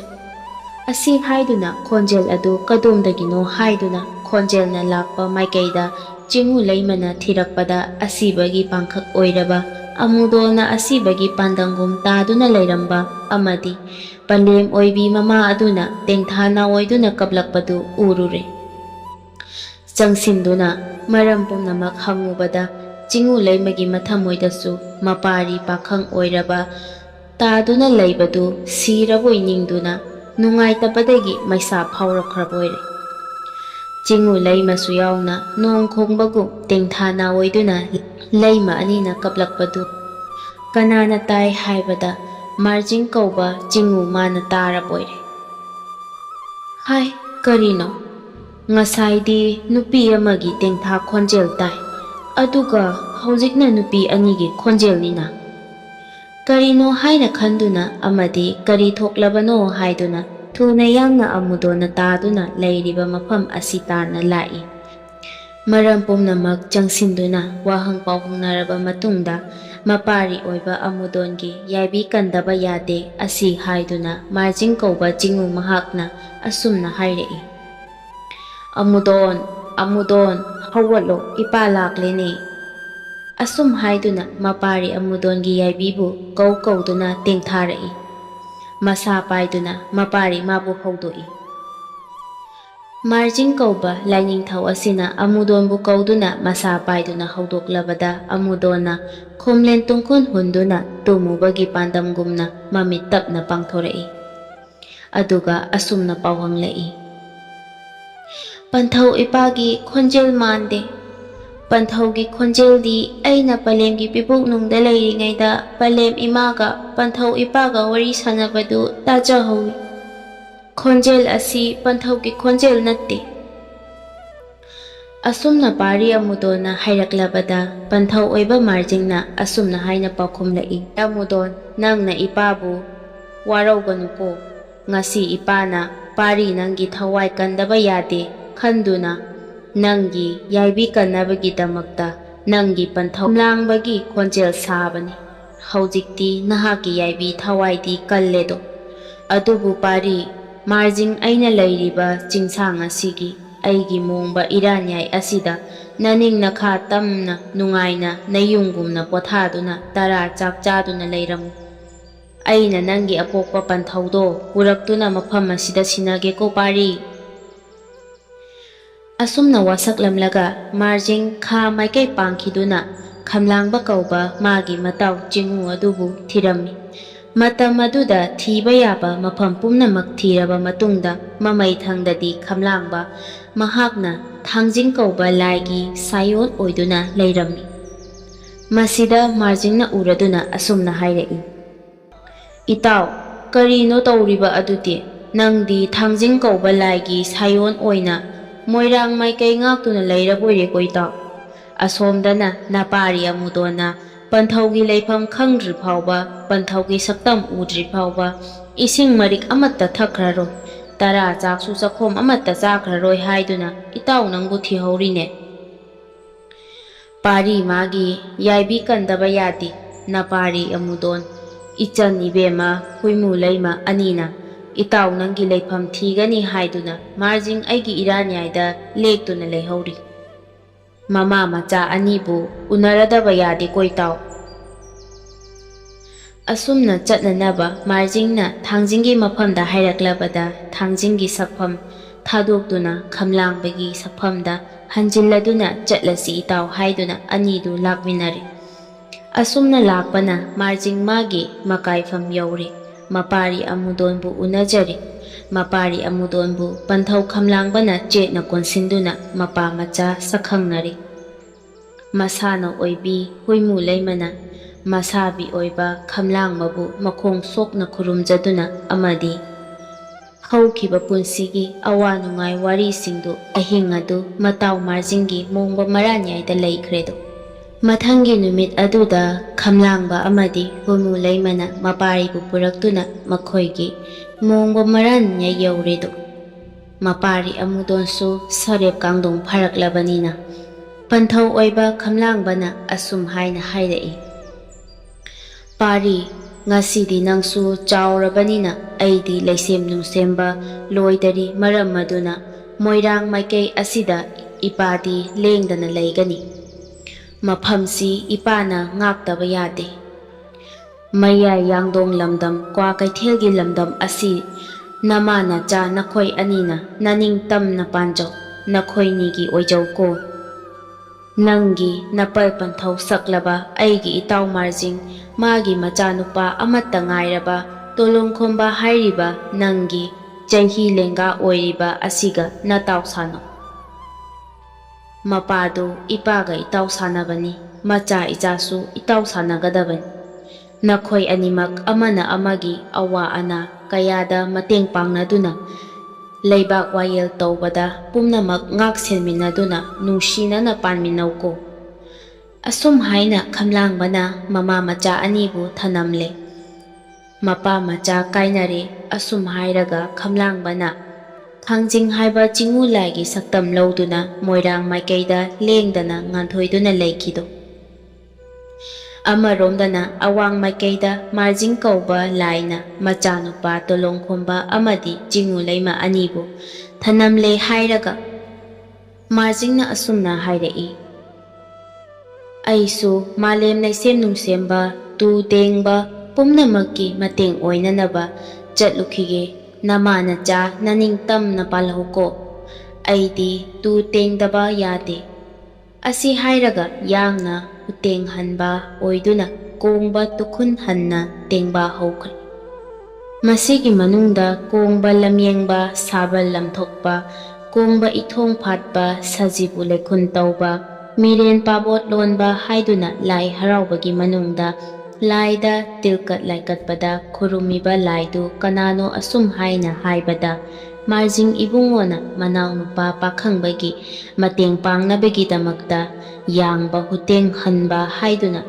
ꯑꯁꯤ ꯍꯥꯏꯗꯨꯅ ꯈꯣꯟꯖꯦꯜ ꯑꯗꯨ ꯀꯗꯣꯝꯗꯒꯤꯅꯣ ꯍꯥꯏꯗꯨꯅ ꯈꯣꯟꯖꯦꯜꯅ ꯂꯥꯛꯄ ꯃꯥꯏꯀꯩꯗ ꯆꯤꯡꯉꯨ ꯂꯩꯃꯅ ꯊꯤꯔꯛꯄꯗ ꯑꯁꯤꯕꯒꯤ ꯄꯥꯡꯈꯛ ꯑꯣꯏꯔꯕ ꯑꯃꯨꯗꯣꯟꯅ ꯑꯁꯤꯕꯒꯤ ꯄꯥꯟꯗꯝꯒꯨꯝ ꯇꯥꯗꯨꯅ ꯂꯩꯔꯝꯕ ꯑꯃꯗꯤ ꯄꯂꯦꯝ ꯑꯣꯏꯕꯤ ꯃꯃꯥ ꯑꯗꯨꯅ ꯇꯦꯡꯊꯥ ꯅꯥꯑꯣꯏꯗꯨꯅ ꯀꯞꯂꯛꯄꯗꯨ ꯎꯔꯨꯔꯦ꯫ ꯆꯪꯁꯤꯟꯗꯨꯅ ꯃꯔꯝ ꯄꯨꯝꯅꯃꯛ ꯍꯪꯉꯨꯕꯗ ꯆꯤꯡꯉꯨ ꯂꯩꯃꯒꯤ ꯃꯊꯃꯣꯏꯗꯁꯨ ꯃꯄꯥꯔꯤ ꯄꯥꯈꯪ ꯑꯣꯏꯔꯕ ꯇꯥꯗꯨꯅ ꯂꯩꯕꯗꯨ ꯁꯤꯔꯕꯣꯏ ꯅꯤꯡꯗꯨꯅ ꯅꯨꯡꯉꯥꯏꯇꯕꯗꯒꯤ ꯃꯩꯁꯥ ꯐꯥꯎꯔꯛꯈ꯭ꯔꯕꯣꯏꯔꯦ꯫ ꯆꯤꯡꯉꯨ ꯂꯩꯃꯁꯨ ꯌꯥꯎꯅ ꯅꯣꯡ ꯈꯣꯡꯕꯒꯨꯝ ꯇꯦꯡꯊꯥ ꯅꯥꯑꯣꯏꯗꯨꯅ ꯂꯩꯃ ꯑꯅꯤꯅ ꯀꯞꯂꯛꯄꯗꯨ ꯀꯅꯥꯅ ꯇꯥꯏ ꯍꯥꯏꯕꯗ ꯃꯥꯔꯖꯤꯡ ꯀꯧꯕ ꯆꯤꯡꯉꯨ ꯃꯥꯅ ꯇꯥꯔꯕꯣꯏꯔꯦ꯫ ꯍꯥꯏ, ꯀꯔꯤꯅꯣ? ꯉꯁꯥꯏꯗꯤ ꯅꯨꯄꯤ ꯑꯃꯒꯤ ꯇꯦꯡꯊꯥ ꯈꯣꯟꯖꯦꯜ ꯇꯥꯏ, ꯑꯗꯨꯒ ꯍꯧꯖꯤꯛꯅ ꯅꯨꯄꯤ ꯑꯅꯤꯒꯤ ꯈꯣꯟꯖꯦꯜꯅꯤꯅ꯫ ꯀꯔꯤꯅꯣ ꯍꯥꯏꯅ ꯈꯟꯗꯨꯅ ꯑꯃꯗꯤ ꯀꯔꯤ ꯊꯣꯛꯂꯕꯅꯣ ꯍꯥꯏꯗꯨꯅ ꯊꯨꯅ ꯌꯥꯡꯅ ꯑꯃꯨꯗꯣꯟꯅ ꯇꯥꯗꯨꯅ ꯂꯩꯔꯤꯕ ꯃꯐꯝ ꯑꯁꯤ ꯇꯥꯟꯅ ꯂꯥꯛꯏ꯫ ꯃꯔꯝ ꯄꯨꯝꯅꯃꯛ ꯆꯪꯁꯤꯟꯗꯨꯅ ꯋꯥꯍꯪ ꯄꯥꯎꯍꯪꯅꯔꯕ ꯃꯇꯨꯡꯗ ꯃꯄꯥꯔꯤ ꯑꯣꯏꯕ ꯑꯃꯨꯗꯣꯟꯒꯤ ꯌꯥꯏꯕꯤ ꯀꯟꯗꯕ ꯌꯥꯗꯦ ꯑꯁꯤ ꯍꯥꯏꯗꯨꯅ ꯃꯥꯔꯖꯤꯡ ꯀꯧꯕ ꯆꯤꯡꯉꯨ ꯃꯍꯥꯛꯅ ꯑꯁꯨꯝꯅ ꯍꯥꯏꯔꯛꯏ꯫ ꯑꯃꯨꯗꯣꯟ, ꯑꯃꯨꯗꯣꯟ, ꯍꯧꯒꯠꯂꯣ, ꯏꯄꯥ ꯂꯥꯛꯂꯦꯅꯦ꯫ ꯑꯁꯨꯝ ꯍꯥꯏꯗꯨꯅ ꯃꯄꯥꯔꯤ ꯑꯃꯨꯗꯣꯟꯒꯤ ꯌꯥꯏꯕꯤꯕꯨ ꯀꯧꯗꯨꯅ ꯇꯦꯡꯊꯥꯔꯛꯏ꯫ ꯃꯁꯥ ꯄꯥꯏꯗꯨꯅ ꯃꯄꯥꯔꯤ ꯃꯥꯕꯨ ꯍꯧꯗꯣꯛꯏ꯫ ꯃꯥꯔꯖꯤꯡ ꯀꯧꯕ ꯂꯥꯏꯅꯤꯡꯊꯧ ꯑꯁꯤꯅ ꯑꯃꯨꯗꯣꯟꯕꯨ ꯀꯧꯗꯨꯅ ꯃꯁꯥ ꯄꯥꯏꯗꯨꯅ ꯍꯧꯗꯣꯛꯂꯕꯗ ꯑꯃꯨꯗꯣꯟꯅ ꯈꯣꯝꯂꯦꯟ ꯇꯨꯡꯈꯨꯜ ꯍꯨꯟꯗꯨꯅ ꯇꯨꯝꯃꯨꯕꯒꯤ ꯄꯥꯟꯗꯝꯒꯨꯝꯅ ꯃꯃꯤꯠ ꯇꯞꯅ ꯄꯥꯡꯊꯣꯔꯛꯏ꯫ ꯑꯗꯨꯒ ꯑꯁꯨꯝꯅ ꯄꯥꯎꯍꯪꯂꯛꯏ꯫ ꯄꯟꯊꯧ ꯏꯄꯥꯒꯤ ꯈꯣꯟꯖꯦꯜ ꯃꯥꯟꯗꯦ, ꯄꯟꯊꯧꯒꯤ ꯈꯣꯟꯖꯦꯜꯗꯤ ꯑꯩꯅ ꯄꯂꯦꯝꯒꯤ ꯄꯤꯄꯨꯛꯅꯨꯡꯗ ꯂꯩꯔꯤꯉꯩꯗ ꯄꯂꯦꯝ ꯏꯃꯥꯒ ꯄꯟꯊꯧ ꯏꯄꯥꯒ ꯋꯥꯔꯤ ꯁꯥꯟꯅꯕꯗꯨ ꯇꯥꯖꯍꯧꯏ꯫ ꯈꯣꯟꯖꯦꯜ ꯑꯁꯤ ꯄꯟꯊꯧꯒꯤ ꯈꯣꯟꯖꯦꯜ ꯅꯠꯇꯦ꯫ ꯑꯁꯨꯝꯅ ꯄꯥꯔꯤ ꯑꯃꯨꯗꯣꯟꯅ ꯍꯥꯏꯔꯛꯂꯕꯗ ꯄꯟꯊꯧ ꯑꯣꯏꯕ ꯃꯥꯔꯖꯤꯡꯅ ꯑꯁꯨꯝꯅ ꯍꯥꯏꯅ ꯄꯥꯎꯈꯨꯝꯂꯛꯏ꯫ ꯑꯃꯨꯗꯣꯟ, ꯅꯪꯅ ꯏꯄꯥꯕꯨ ꯋꯥꯔꯧꯒꯅꯨꯀꯣ꯫ ꯉꯁꯤ ꯏꯄꯥꯅ ꯄꯥꯔꯤ ꯅꯪꯒꯤ ꯊꯋꯥꯏ ꯀꯟꯗꯕ ꯌꯥꯗꯦ ꯈꯟꯗꯨꯅ ꯅꯪꯒꯤ ꯌꯥꯏꯕꯤ ꯀꯟꯅꯕꯒꯤꯗꯃꯛꯇ ꯅꯪꯒꯤ ꯄꯟꯊꯧ ꯈꯝꯂꯥꯡꯕꯒꯤ ꯈꯣꯟꯖꯦꯜ ꯁꯥꯕꯅꯤ꯫ ꯍꯧꯖꯤꯛꯇꯤ ꯅꯍꯥꯛꯀꯤ ꯌꯥꯏꯕꯤ ꯊꯋꯥꯏꯗꯤ ꯀꯜꯂꯦꯗꯣ꯫ ꯑꯗꯨꯕꯨ ꯄꯥꯔꯤ ꯃꯥꯔꯖꯤꯡ ꯑꯩꯅ ꯂꯩꯔꯤꯕ ꯆꯤꯡꯁꯥꯡ ꯑꯁꯤꯒꯤ ꯑꯩꯒꯤ ꯃꯣꯡꯕ ꯏꯔꯥꯟꯌꯥꯏ ꯑꯁꯤꯗ ꯅꯅꯤꯡ ꯅꯈꯥ ꯇꯝꯅ ꯅꯨꯡꯉꯥꯏꯅ ꯅꯌꯨꯡꯒꯨꯝꯅ ꯄꯣꯊꯥꯗꯨꯅ ꯇꯔꯥ ꯆꯥꯛ ꯆꯥꯗꯨꯅ ꯂꯩꯔꯝꯃꯨ꯫ ꯑꯩꯅ ꯅꯪꯒꯤ ꯑꯄꯣꯛꯄ ꯄꯟꯊꯧꯗꯣ ꯄꯨꯔꯛꯇꯨꯅ ꯃꯐꯝ ꯑꯁꯤꯗ ꯁꯤꯟꯅꯒꯦꯀꯣ ꯄꯥꯔꯤ꯫ ꯑꯁꯨꯝꯅ ꯋꯥꯁꯛꯂꯝꯂꯒ ꯃꯥꯔꯖꯤꯡ ꯈꯥ ꯃꯥꯏꯀꯩ ꯄꯥꯡꯈꯤꯗꯨꯅ ꯈꯝꯂꯥꯡꯕ ꯀꯧꯕ ꯃꯥꯒꯤ ꯃꯇꯥꯎ ꯆꯤꯉꯨ ꯑꯗꯨꯕꯨ ꯊꯤꯔꯝꯃꯤ꯫ ꯃꯇꯝ ꯑꯗꯨꯗ ꯊꯤꯕ ꯌꯥꯕ ꯃꯐꯝ ꯄꯨꯝꯅꯃꯛ ꯊꯤꯔꯕ ꯃꯇꯨꯡꯗ ꯃꯃꯩꯊꯪꯗꯗꯤ ꯈꯝꯂꯥꯡꯕ ꯃꯍꯥꯛꯅ ꯊꯥꯡꯖꯤꯡ ꯀꯧꯕ ꯂꯥꯏꯒꯤ ꯁꯥꯏꯑꯣꯟ ꯑꯣꯏꯗꯨꯅ ꯂꯩꯔꯝꯃꯤ꯫ ꯃꯁꯤꯗ ꯃꯥꯔꯖꯤꯡꯅ ꯎꯔꯗꯨꯅ ꯑꯁꯨꯝꯅ ꯍꯥꯏꯔꯛꯏ꯫ ꯏꯇꯥꯎ, ꯀꯔꯤꯅꯣ ꯇꯧꯔꯤꯕ ꯑꯗꯨꯗꯤ? ꯅꯪꯗꯤ ꯊꯥꯡꯖꯤꯡ ꯀꯧꯕ ꯂꯥꯏꯒꯤ ꯁꯥꯏꯑꯣꯟ ꯑꯣꯏꯅ ꯃꯣꯏꯔꯥꯡ ꯃꯥꯏꯀꯩ ꯉꯥꯛꯇꯨꯅ ꯂꯩꯔꯕꯣꯏꯔꯦꯀꯣ ꯏꯇꯥꯎ꯫ ꯑꯁꯣꯝꯗꯅ ꯅꯄꯥꯔꯤ ꯑꯃꯨꯗꯣꯟꯅ ꯄꯟꯊꯧꯒꯤ ꯂꯩꯐꯝ ꯈꯪꯗ꯭ꯔꯤ ꯐꯥꯎꯕ, ꯄꯟꯊꯧꯒꯤ ꯁꯛꯇꯝ ꯎꯗ꯭ꯔꯤ ꯐꯥꯎꯕ ꯏꯁꯤꯡ ꯃꯔꯤꯛ ꯑꯃꯠꯇ ꯊꯛꯈ꯭ꯔꯔꯣꯏ, ꯇꯔꯥ ꯆꯥꯛꯁꯨ ꯆꯈꯣꯝ ꯑꯃꯠꯇ ꯆꯥꯈ꯭ꯔꯔꯣꯏ ꯍꯥꯏꯗꯨꯅ ꯏꯇꯥꯎ ꯅꯪꯕꯨ ꯊꯤꯍꯧꯔꯤꯅꯦ꯫ ꯄꯥꯔꯤ ꯃꯥꯒꯤ ꯌꯥꯏꯕꯤ ꯀꯟꯗꯕ ꯌꯥꯗꯦ꯫ ꯅꯄꯥꯔꯤ ꯑꯃꯨꯗꯣꯟ, ꯏꯆꯟ ꯏꯕꯦꯝꯃ ꯍꯨꯏꯃꯨ ꯂꯩꯃ ꯑꯅꯤꯅ ꯏꯇꯥꯎ ꯅꯪꯒꯤ ꯂꯩꯐꯝ ꯊꯤꯒꯅꯤ ꯍꯥꯏꯗꯨꯅ ꯃꯥꯔꯖꯤꯡ ꯑꯩꯒꯤ ꯏꯔꯥꯟꯌꯥꯏꯗ ꯂꯦꯛꯇꯨꯅ ꯂꯩꯍꯧꯔꯤ꯫ ꯃꯃꯥ ꯃꯆꯥ ꯑꯅꯤꯕꯨ ꯎꯅꯔꯗꯕ ꯌꯥꯗꯦꯀꯣ ꯏꯇꯥꯎ꯫ ꯑꯁꯨꯝꯅ ꯆꯠꯅꯅꯕ ꯃꯥꯔꯖꯤꯡꯅ ꯊꯥꯡꯖꯤꯡꯒꯤ ꯃꯐꯝꯗ ꯍꯥꯏꯔꯛꯂꯕꯗ ꯊꯥꯡꯖꯤꯡꯒꯤ ꯁꯛꯐꯝ ꯊꯥꯗꯣꯛꯇꯨꯅ ꯈꯝꯂꯥꯡꯕꯒꯤ ꯁꯛꯐꯝꯗ ꯍꯟꯖꯤꯜꯂꯗꯨꯅ ꯆꯠꯂꯁꯤ ꯏꯇꯥꯎ ꯍꯥꯏꯗꯨꯅ ꯑꯅꯤꯗꯨ ꯂꯥꯛꯃꯤꯟꯅꯔꯦ꯫ ꯑꯁꯨꯝꯅ ꯂꯥꯛꯄꯅ ꯃꯥꯔꯖꯤꯡ ꯃꯥꯒꯤ ꯃꯀꯥꯏꯐꯝ ꯌꯧꯔꯦ꯫ ꯃꯄꯥꯔꯤ ꯑꯃꯨꯗꯣꯟꯕꯨ ꯎꯅꯖꯔꯦ꯫ ꯃꯄꯥꯔꯤ ꯑꯃꯨꯗꯣꯟꯕꯨ ꯄꯟꯊꯧ ꯈꯝꯂꯥꯡꯕꯅ ꯆꯦꯠꯅ ꯀꯣꯟꯁꯤꯟꯗꯨꯅ ꯃꯄꯥ ꯃꯆꯥ ꯁꯛꯈꯪꯅꯔꯦ꯫ ꯃꯁꯥꯅ ꯑꯣꯏꯕꯤ ꯍꯨꯏꯃꯨ ꯂꯩꯃꯅ ꯃꯁꯥꯕꯤ ꯑꯣꯏꯕ ꯈꯝꯂꯥꯡꯕꯕꯨ ꯃꯈꯣꯡ ꯁꯣꯛꯅ ꯈꯨꯔꯨꯝꯖꯗꯨꯅ ꯑꯃꯗꯤ ꯍꯧꯈꯤꯕ ꯄꯨꯟꯁꯤꯒꯤ ꯑꯋꯥ ꯅꯨꯡꯉꯥꯏ ꯋꯥꯔꯤꯁꯤꯡꯗꯨ ꯑꯍꯤꯡ ꯑꯗꯨ ꯃꯇꯥꯎ ꯃꯥꯔꯖꯤꯡꯒꯤ ꯃꯣꯡꯕ ꯃꯔꯥꯟꯌꯥꯏꯗ ꯂꯩꯈ꯭ꯔꯦꯗꯣ꯫ ꯃꯊꯪꯒꯤ ꯅꯨꯃꯤꯠ ꯑꯗꯨꯗ ꯈꯝꯂꯥꯡꯕ ꯑꯃꯗꯤ ꯍꯨꯏꯃꯨ ꯂꯩꯃꯅ ꯃꯄꯥꯔꯤꯕꯨ ꯄꯨꯔꯛꯇꯨꯅ ꯃꯈꯣꯏꯒꯤ ꯃꯣꯡꯕ ꯃꯔꯥꯟꯌꯥꯏ ꯌꯧꯔꯦꯗꯣ꯫ ꯃꯄꯥꯔꯤ ꯑꯃꯨꯗꯣꯟꯁꯨ ꯁꯔꯦꯞ ꯀꯥꯡꯗꯣꯡ ꯐꯔꯛꯂꯕꯅꯤꯅ ꯄꯟꯊꯧ ꯑꯣꯏꯕ ꯈꯝꯂꯥꯡꯕꯅ ꯑꯁꯨꯝ ꯍꯥꯏꯅ ꯍꯥꯏꯔꯛꯏ꯫ ꯄꯥꯔꯤ, ꯉꯁꯤꯗꯤ ꯅꯪꯁꯨ ꯆꯥꯎꯔꯕꯅꯤꯅ ꯑꯩꯗꯤ ꯂꯩꯁꯦꯝ ꯅꯨꯡꯁꯦꯝꯕ ꯂꯣꯏꯗꯔꯤ ꯃꯔꯝ ꯑꯗꯨꯅ ꯃꯣꯏꯔꯥꯡ ꯃꯥꯏꯀꯩ ꯑꯁꯤꯗ ꯏꯄꯥꯗꯤ ꯂꯦꯡꯗꯅ ꯂꯩꯒꯅꯤ꯫ ꯃꯐꯝꯁꯤ ꯏꯄꯥꯅ ꯉꯥꯛꯇꯕ ꯌꯥꯗꯦ꯫ ꯃꯌꯥꯏ ꯌꯥꯡꯗꯣꯡ ꯂꯝꯗꯝ ꯀ꯭ꯋꯥꯀꯩꯊꯦꯜꯒꯤ ꯂꯝꯗꯝ ꯑꯁꯤ ꯅꯃꯥ ꯅꯆꯥ ꯅꯈꯣꯏ ꯑꯅꯤꯅ ꯅꯅꯤꯡꯇꯝꯅ ꯄꯥꯟꯖꯧ, ꯅꯈꯣꯏꯅꯤꯒꯤ ꯑꯣꯏꯖꯧꯀꯣ꯫ ꯅꯪꯒꯤ ꯅꯄꯜ ꯄꯟꯊꯧ ꯁꯛꯂꯕ ꯑꯩꯒꯤ ꯏꯇꯥꯎ ꯃꯥꯔꯖꯤꯡ ꯃꯥꯒꯤ ꯃꯆꯥꯅꯨꯄꯥ ꯑꯃꯠꯇ ꯉꯥꯏꯔꯕ ꯇꯣꯂꯣꯡꯈꯣꯝꯕ ꯍꯥꯏꯔꯤꯕ ꯅꯪꯒꯤ ꯆꯍꯤ ꯂꯦꯡꯒꯥ ꯑꯣꯏꯔꯤꯕ ꯑꯁꯤꯒ ꯅꯇꯥꯎ ꯁꯥꯟꯅꯧ꯫ ꯃꯄꯥꯗꯨ ꯏꯄꯥꯒ ꯏꯇꯥꯎ ꯁꯥꯟꯅꯕꯅꯤ, ꯃꯆꯥ ꯏꯆꯥꯁꯨ ꯏꯇꯥꯎ ꯁꯥꯟꯅꯒꯗꯕꯅꯤ꯫ ꯅꯈꯣꯏ ꯑꯅꯤꯃꯛ ꯑꯃꯅ ꯑꯃꯒꯤ ꯑꯋꯥ ꯑꯅꯥ ꯀꯌꯥꯗ ꯃꯇꯦꯡ ꯄꯥꯡꯅꯗꯨꯅ ꯂꯩꯕꯥꯛ ꯋꯥꯌꯦꯜ ꯇꯧꯕꯗ ꯄꯨꯝꯅꯃꯛ ꯉꯥꯛ ꯁꯦꯟꯃꯤꯟꯅꯗꯨꯅ ꯅꯨꯡꯁꯤꯅꯅ ꯄꯥꯟꯃꯤꯟꯅꯧꯀꯣ꯫ ꯑꯁꯨꯝ ꯍꯥꯏꯅ ꯈꯝꯂꯥꯡꯕꯅ ꯃꯃꯥ ꯃꯆꯥ ꯑꯅꯤꯕꯨ ꯊꯅꯝꯂꯦ꯫ ꯃꯄꯥ ꯃꯆꯥ ꯀꯥꯏꯅꯔꯦ꯫ ꯑꯁꯨꯝ ꯍꯥꯏꯔꯒ ꯈꯝꯂꯥꯡꯕꯅ ꯊꯥꯡꯖꯤꯡ ꯍꯥꯏꯕ ꯆꯤꯉꯨ ꯂꯥꯏꯒꯤ ꯁꯛꯇꯝ ꯂꯧꯗꯨꯅ ꯃꯣꯏꯔꯥꯡ ꯃꯥꯏꯀꯩꯗ ꯂꯦꯡꯗꯅ ꯉꯥꯟꯊꯣꯏꯗꯨꯅ ꯂꯩꯈꯤꯗꯣ꯫ ꯑꯃꯔꯣꯝꯗꯅ ꯑꯋꯥꯡ ꯃꯥꯏꯀꯩꯗ ꯃꯥꯔꯖꯤꯡ ꯀꯧꯕ ꯂꯥꯏꯅ ꯃꯆꯥꯅꯨꯄꯥ ꯇꯣꯂꯣꯡꯈꯣꯝꯕ ꯑꯃꯗꯤ ꯆꯤꯉꯨ ꯂꯩꯃ ꯑꯅꯤꯕꯨ ꯊꯅꯝꯂꯦ ꯍꯥꯏꯔꯒ ꯃꯥꯔꯖꯤꯡꯅ ꯑꯁꯨꯝꯅ ꯍꯥꯏꯔꯛꯏ꯫ ꯑꯩꯁꯨ ꯃꯥꯂꯦꯝ ꯂꯩꯁꯦꯝ ꯅꯨꯡꯁꯦꯝꯕ ꯇꯨ ꯇꯦꯡꯕ ꯄꯨꯝꯅꯃꯛꯀꯤ ꯃꯇꯦꯡ ꯑꯣꯏꯅꯅꯕ ꯆꯠꯂꯨꯈꯤꯒꯦ꯫ ꯅꯃꯥ ꯅꯆꯥ ꯅꯅꯤꯡꯇꯝꯅ ꯄꯥꯜꯍꯧꯀꯣ꯫ ꯑꯩꯗꯤ ꯇꯨ ꯇꯦꯡꯗꯕ ꯌꯥꯗꯦ꯫ ꯑꯁꯤ ꯍꯥꯏꯔꯒ ꯌꯥꯡꯅ ꯎꯇꯦꯡ ꯍꯟꯕ ꯑꯣꯏꯗꯨꯅ ꯀꯣꯡꯕ ꯇꯨꯈꯨꯟ ꯍꯟꯅ ꯇꯦꯡꯕꯥ ꯍꯧꯈ꯭ꯔꯦ꯫ ꯃꯁꯤꯒꯤ ꯃꯅꯨꯡꯗ ꯀꯣꯡꯕ ꯂꯝꯌꯦꯡꯕ, ꯁꯥꯕꯜ ꯂꯝꯊꯣꯛꯄ, ꯀꯣꯡꯕ ꯏꯊꯣꯡ ꯐꯥꯠꯄ, ꯁꯖꯤꯕꯨ ꯂꯩꯈꯨꯟ ꯇꯧꯕ, ꯃꯤꯔꯦꯟ ꯄꯥꯕꯣꯠ ꯂꯣꯟꯕ ꯍꯥꯏꯗꯨꯅ ꯂꯥꯏ ꯍꯔꯥꯎꯕꯒꯤ ꯃꯅꯨꯡꯗ ꯂꯥꯏꯗ ꯇꯤꯜꯀꯠ ꯂꯥꯏꯀꯠꯄꯗ ꯈꯨꯔꯨꯝꯃꯤꯕ ꯂꯥꯏꯗꯨ ꯀꯅꯥꯅꯣ ꯑꯁꯨꯝ ꯍꯥꯏꯅ ꯍꯥꯏꯕꯗ ꯃꯥꯔꯖꯤꯡ ꯏꯕꯨꯡꯉꯣꯅ ꯃꯅꯥꯎꯅꯨꯄꯥ ꯄꯥꯈꯪꯕꯒꯤ ꯃꯇꯦꯡ ꯄꯥꯡꯅꯕꯒꯤꯗꯃꯛꯇ ꯌꯥꯡꯕ ꯍꯨꯇꯦꯡ ꯍꯟꯕ ꯍꯥꯏꯗꯨꯅ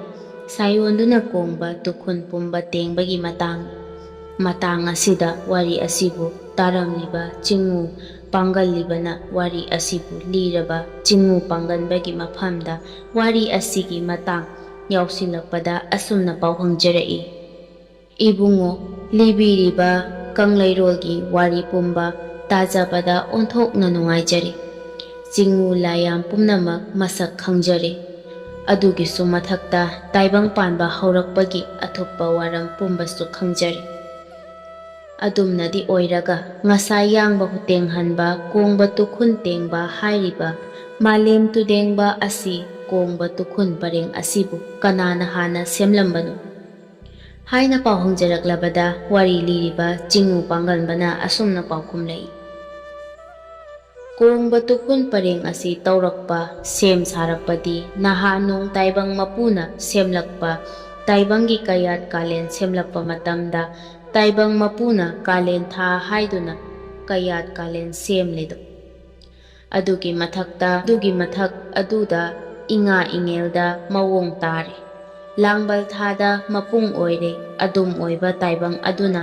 ꯁꯥꯏꯑꯣꯟꯗꯨꯅ ꯀꯣꯡꯕ ꯇꯨꯈꯨꯟ ꯄꯨꯝꯕ ꯇꯦꯡꯕꯒꯤ ꯃꯇꯥꯡ ꯑꯁꯤꯗ ꯋꯥꯔꯤ ꯑꯁꯤꯕꯨ ꯇꯥꯔꯝꯂꯤꯕ ꯆꯤꯉꯨ ꯄꯥꯡꯒꯜꯂꯤꯕꯅ ꯋꯥꯔꯤ ꯑꯁꯤꯕꯨ ꯂꯤꯔꯕ ꯆꯤꯉꯨ ꯄꯥꯡꯒꯟꯕꯒꯤ ꯃꯐꯝꯗ ꯋꯥꯔꯤ ꯑꯁꯤꯒꯤ ꯃꯇꯥꯡ ꯌꯥꯎꯁꯤꯜꯂꯛꯄꯗ ꯑꯁꯨꯝꯅ ꯄꯥꯎꯍꯪꯖꯔꯛꯏ꯫ ꯏꯕꯨꯡꯉꯣ, ꯂꯤꯕꯤꯔꯤꯕ ꯀꯪꯂꯩꯔꯣꯜꯒꯤ ꯋꯥꯔꯤ ꯄꯨꯝꯕ ꯇꯥꯖꯕꯗ ꯑꯣꯟꯊꯣꯛꯅ ꯅꯨꯡꯉꯥꯏꯖꯔꯦ꯫ ꯆꯤꯉꯨ ꯂꯥꯏꯌꯥꯝ ꯄꯨꯝꯅꯃꯛ ꯃꯁꯛ ꯈꯪꯖꯔꯦ꯫ ꯑꯗꯨꯒꯤꯁꯨ ꯃꯊꯛꯇ ꯇꯥꯏꯕꯪ ꯄꯥꯟꯕ ꯍꯧꯔꯛꯄꯒꯤ ꯑꯊꯨꯞꯄ ꯋꯥꯔꯝ ꯄꯨꯝꯕꯁꯨ ꯈꯪꯖꯔꯦ꯫ ꯑꯗꯨꯝꯅꯗꯤ ꯑꯣꯏꯔꯒ ꯉꯁꯥꯏ ꯌꯥꯡꯕ ꯍꯨꯇꯦꯡ ꯍꯟꯕ ꯀꯣꯡꯕ ꯇꯨꯈꯨꯟ ꯇꯦꯡꯕ ꯍꯥꯏꯔꯤꯕ ꯃꯥꯂꯦꯝ ꯇꯨꯗꯦꯡꯕ ꯑꯁꯤ ꯀꯣꯡꯕ ꯇꯨꯈꯨꯟ ꯄꯔꯦꯡ ꯑꯁꯤꯕꯨ ꯀꯅꯥꯅ ꯍꯥꯟꯅ ꯁꯦꯝꯂꯝꯕꯅꯣ ꯍꯥꯏꯅ ꯄꯥꯎꯍꯪꯖꯔꯛꯂꯕꯗ ꯋꯥꯔꯤ ꯂꯤꯔꯤꯕ ꯆꯤꯉꯨ ꯄꯥꯡꯒꯟꯕꯅ ꯑꯁꯨꯝꯅ ꯄꯥꯎꯈꯨꯝꯂꯛꯏ꯫ ꯀꯣꯡꯕ ꯇꯨꯈꯨꯟ ꯄꯔꯦꯡ ꯑꯁꯤ ꯇꯧꯔꯛꯄ ꯁꯦꯝ ꯁꯥꯔꯛꯄꯗꯤ ꯅꯍꯥ ꯅꯣꯡ ꯇꯥꯏꯕꯪ ꯃꯄꯨꯅ ꯁꯦꯝꯂꯛꯄ ꯇꯥꯏꯕꯪꯒꯤ ꯀꯌꯥꯠ ꯀꯥꯂꯦꯟ ꯁꯦꯝꯂꯛꯄ ꯃꯇꯝꯗ ꯇꯥꯏꯕꯪ ꯃꯄꯨꯅ ꯀꯥꯂꯦꯟ ꯊꯥ ꯍꯥꯏꯗꯨꯅ ꯀꯌꯥꯠ ꯀꯥꯂꯦꯟ ꯁꯦꯝꯂꯤꯗꯣ꯫ ꯑꯗꯨꯒꯤ ꯃꯊꯛ ꯑꯗꯨꯗ ꯏꯉꯥ ꯏꯉꯦꯜꯗ ꯃꯑꯣꯡ ꯇꯥꯔꯦ꯫ ꯂꯥꯡꯕꯜ ꯊꯥꯗ ꯃꯄꯨꯡ ꯑꯣꯏꯔꯦ꯫ ꯑꯗꯨꯝ ꯑꯣꯏꯕ ꯇꯥꯏꯕꯪ ꯑꯗꯨꯅ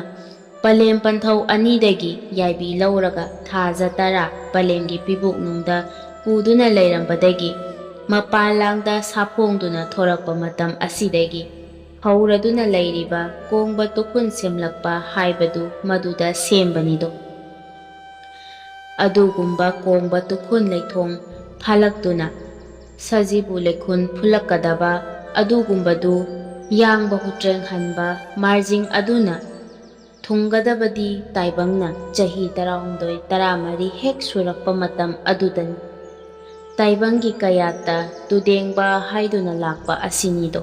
ꯄꯂꯦꯝ ꯄꯟꯊꯧ ꯑꯅꯤꯗꯒꯤ ꯌꯥꯏꯕꯤ ꯂꯧꯔꯒ ꯊꯥꯖ 10 ꯄꯂꯦꯝꯒꯤ ꯄꯤꯕꯨꯛꯅꯨꯡꯗ ꯄꯨꯗꯨꯅ ꯂꯩꯔꯝꯕꯗꯒꯤ ꯃꯄꯥꯟꯂꯥꯡꯗ ꯁꯥꯐꯣꯡꯗꯨꯅ ꯊꯣꯔꯛꯄ ꯃꯇꯝ ꯑꯁꯤꯗꯒꯤ ꯍꯧꯔꯗꯨꯅ ꯂꯩꯔꯤꯕ ꯀꯣꯡꯕ ꯇꯨꯈꯨꯟ ꯁꯦꯝꯂꯛꯄ ꯍꯥꯏꯕꯗꯨ ꯃꯗꯨꯗ ꯁꯦꯝꯕꯅꯤꯗꯣ꯫ ꯑꯗꯨꯒꯨꯝꯕ ꯀꯣꯡꯕ ꯇꯨꯈꯨꯟ ꯂꯩꯊꯣꯡ ꯐꯥꯂꯛꯇꯨꯅ ꯁꯖꯤꯕꯨ ꯂꯩꯈꯨꯟ ꯐꯨꯜꯂꯛꯀꯗꯕ ꯑꯗꯨꯒꯨꯝꯕꯗꯨ ꯌꯥꯡꯕ ꯍꯨꯇ꯭ꯔꯦꯡ ꯍꯟꯕ ꯃꯥꯔꯖꯤꯡ ꯑꯗꯨꯅ ꯊꯨꯡꯒꯗꯕꯗꯤ ꯇꯥꯏꯕꯪꯅ ꯆꯍꯤ 19-23 ꯍꯦꯛ ꯁꯨꯔꯛꯄ ꯃꯇꯝ ꯑꯗꯨꯗꯅꯤ꯫ ꯇꯥꯏꯕꯪꯒꯤ ꯀꯌꯥꯠꯇ ꯇꯨꯗꯦꯡꯕ ꯍꯥꯏꯗꯨꯅ ꯂꯥꯛꯄ ꯑꯁꯤꯅꯤꯗꯣ꯫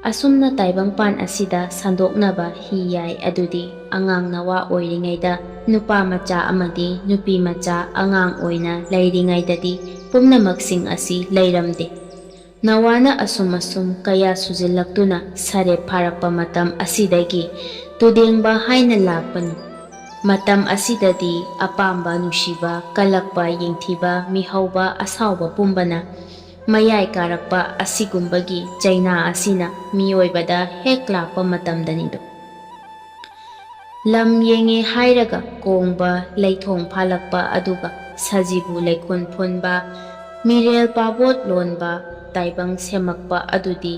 ꯑꯁꯨꯝꯅ ꯇꯥꯏꯕꯪꯄꯥꯟ ꯑꯁꯤꯗ ꯁꯟꯗꯣꯛꯅꯕ ꯍꯤ ꯌꯥꯏ ꯑꯗꯨꯗꯤ ꯑꯉꯥꯡ ꯅꯋꯥ ꯑꯣꯏꯔꯤꯉꯩꯗ ꯅꯨꯄꯥ ꯃꯆꯥ ꯑꯃꯗꯤ ꯅꯨꯄꯤ ꯃꯆꯥ ꯑꯉꯥꯡ ꯑꯣꯏꯅ ꯂꯩꯔꯤꯉꯩꯗꯗꯤ ꯄꯨꯝꯅꯃꯛꯁꯤꯡ ꯑꯁꯤ ꯂꯩꯔꯝꯗꯦ꯫ ꯅꯋꯥꯅ ꯑꯁꯨꯝ ꯀꯌꯥ ꯁꯨꯖꯤꯜꯂꯛꯇꯨꯅ ꯁꯔꯦꯞ ꯐꯥꯔꯛꯄ ꯃꯇꯝ ꯑꯁꯤꯗꯒꯤ ꯇꯨꯗꯦꯡꯕ ꯍꯥꯏꯅ ꯂꯥꯛꯄꯅꯤ꯫ ꯃꯇꯝ ꯑꯁꯤꯗꯗꯤ ꯑꯄꯥꯝꯕ ꯅꯨꯡꯁꯤꯕ ꯀꯜꯂꯛꯄ ꯌꯦꯡꯊꯤꯕ ꯃꯤꯍꯧꯕ ꯑꯁꯥꯎꯕ ꯄꯨꯝꯕꯅ ꯃꯌꯥꯏ ꯀꯥꯔꯛꯄ ꯑꯁꯤꯒꯨꯝꯕꯒꯤ ꯆꯩꯅꯥ ꯑꯁꯤꯅ ꯃꯤꯑꯣꯏꯕꯗ ꯍꯦꯛ ꯂꯥꯛꯄ ꯃꯇꯝꯗꯅꯤꯗꯣ꯫ ꯂꯝ ꯌꯦꯡꯉꯦ ꯍꯥꯏꯔꯒ ꯀꯣꯡꯕ ꯂꯩꯊꯣꯡ ꯐꯥꯂꯛꯄ ꯑꯗꯨꯒ ꯁꯖꯤꯕꯨ ꯂꯩꯈꯨꯟ ꯐꯨꯟꯕ ꯃꯤꯔꯦꯜ ꯄꯥꯕꯣꯠ ꯂꯣꯟꯕ ꯇꯥꯏꯕꯪ ꯁꯦꯝꯃꯛꯄ ꯑꯗꯨꯗꯤ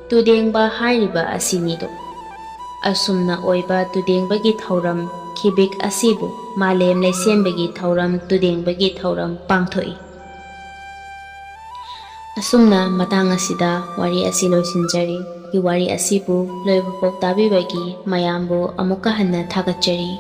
ꯇꯨꯗꯦꯡꯕ ꯍꯥꯏꯔꯤꯕ ꯑꯁꯤꯅꯤꯗꯣ꯫ ꯑꯁꯨꯝꯅ ꯑꯣꯏꯕ ꯇꯨꯗꯦꯡꯕꯒꯤ ꯊꯧꯔꯝ ꯈꯤꯕꯤꯛ ꯑꯁꯤꯕꯨ ꯃꯥꯂꯦꯝ ꯂꯩꯁꯦꯝꯕꯒꯤ ꯊꯧꯔꯝ ꯇꯨꯗꯦꯡꯕꯒꯤ ꯊꯧꯔꯝ ꯄꯥꯡꯊꯣꯛꯏ꯫ ꯑꯁꯨꯝꯅ ꯃꯇꯥꯡ ꯑꯁꯤꯗ ꯋꯥꯔꯤ ꯑꯁꯤ ꯂꯣꯏꯁꯤꯟꯖꯔꯤ꯫ ꯋꯥꯔꯤ ꯑꯁꯤꯕꯨ ꯂꯣꯏꯕꯐꯥꯎ ꯇꯥꯕꯤꯕꯒꯤ ꯃꯌꯥꯝꯕꯨ ꯑꯃꯨꯛꯀ ꯍꯟꯅ ꯊꯥꯒꯠꯆꯔꯤ꯫